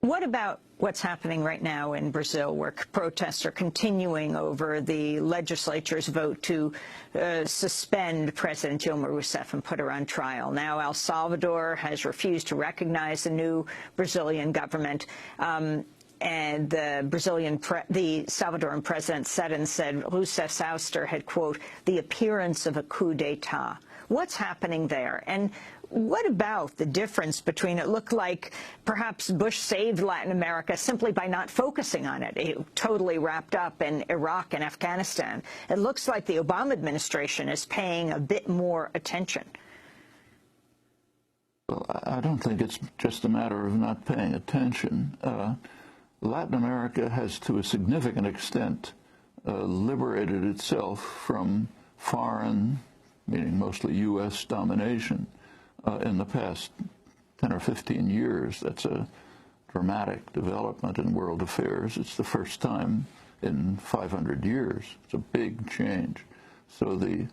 What about what's happening right now in Brazil, where protests are continuing over the legislature's vote to suspend President Dilma Rousseff and put her on trial? Now El Salvador has refused to recognize the new Brazilian government. And the Salvadoran president said Rousseff's ouster had, quote, the appearance of a coup d'etat. What's happening there? And what about the difference between, it looked like perhaps Bush saved Latin America simply by not focusing on it. It totally wrapped up in Iraq and Afghanistan. It looks like the Obama administration is paying a bit more attention. Well, I don't think it's just a matter of not paying attention. Latin America has, to a significant extent, liberated itself from foreign, meaning mostly U.S. domination, in the past 10 or 15 years. That's a dramatic development in world affairs. It's the first time in 500 years. It's a big change. So the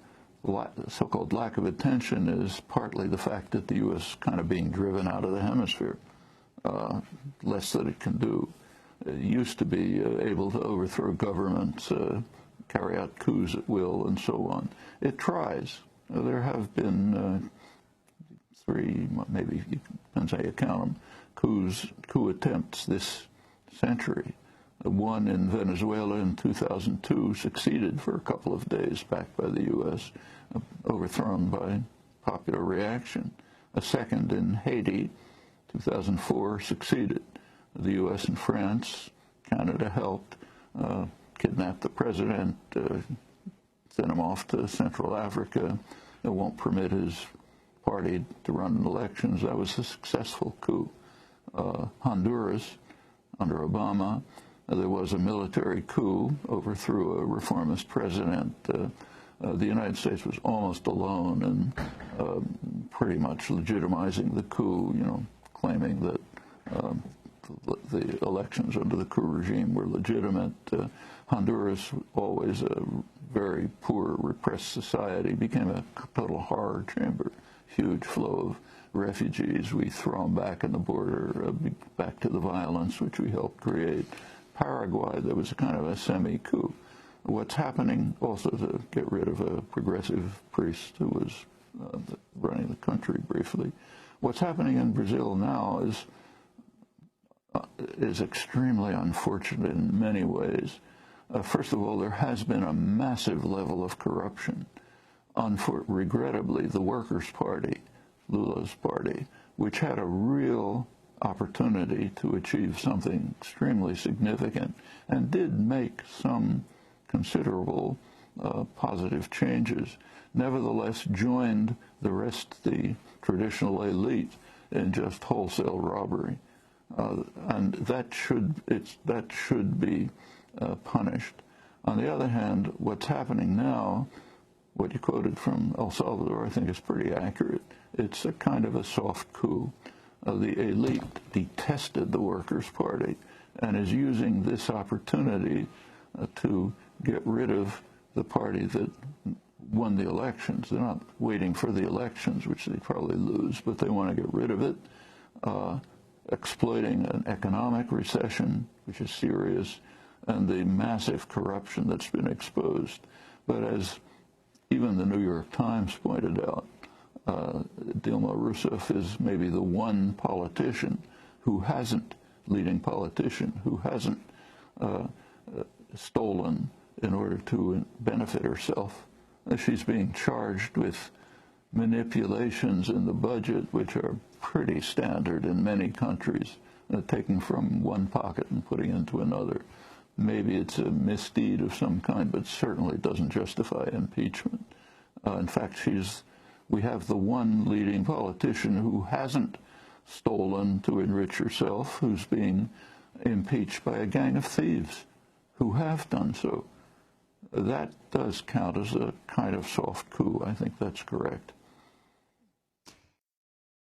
so-called lack of attention is partly the fact that the U.S. is kind of being driven out of the hemisphere, less that it can do. It used to be able to overthrow governments, carry out coups at will, and so on. It tries. There have been three, maybe, depends how you count them, coup attempts this century. One in Venezuela in 2002 succeeded for a couple of days, backed by the U.S., overthrown by popular reaction. A second in Haiti, 2004, succeeded. The U.S. and France, Canada helped, kidnap the president, send him off to Central Africa. It won't permit his party to run in elections. That was a successful coup. Honduras, under Obama, there was a military coup, overthrew a reformist president. The United States was almost alone in pretty much legitimizing the coup, you know, claiming that the elections under the coup regime were legitimate. Honduras, always a very poor, repressed society, became a total horror chamber. Huge flow of refugees. We throw them back in the border, back to the violence which we helped create. Paraguay, there was a kind of a semi-coup. What's happening also to get rid of a progressive priest who was running the country briefly. What's happening in Brazil now is extremely unfortunate in many ways. First of all, there has been a massive level of corruption. Regrettably, the Workers' Party, Lula's party, which had a real opportunity to achieve something extremely significant and did make some considerable positive changes, nevertheless joined the traditional elite in just wholesale robbery. And that should be punished. On the other hand, what's happening now, what you quoted from El Salvador, I think is pretty accurate. It's a kind of a soft coup. The elite detested the Workers' Party and is using this opportunity to get rid of the party that won the elections. They're not waiting for the elections, which they probably lose, but they want to get rid of it, exploiting an economic recession, which is serious, and the massive corruption that's been exposed. But as even the New York Times pointed out, Dilma Rousseff is maybe the one leading politician who hasn't stolen in order to benefit herself. She's being charged with manipulations in the budget, which are pretty standard in many countries, taking from one pocket and putting into another. Maybe it's a misdeed of some kind, but certainly doesn't justify impeachment. In fact, we have the one leading politician who hasn't stolen to enrich herself, who's being impeached by a gang of thieves who have done so. That does count as a kind of soft coup. I think that's correct.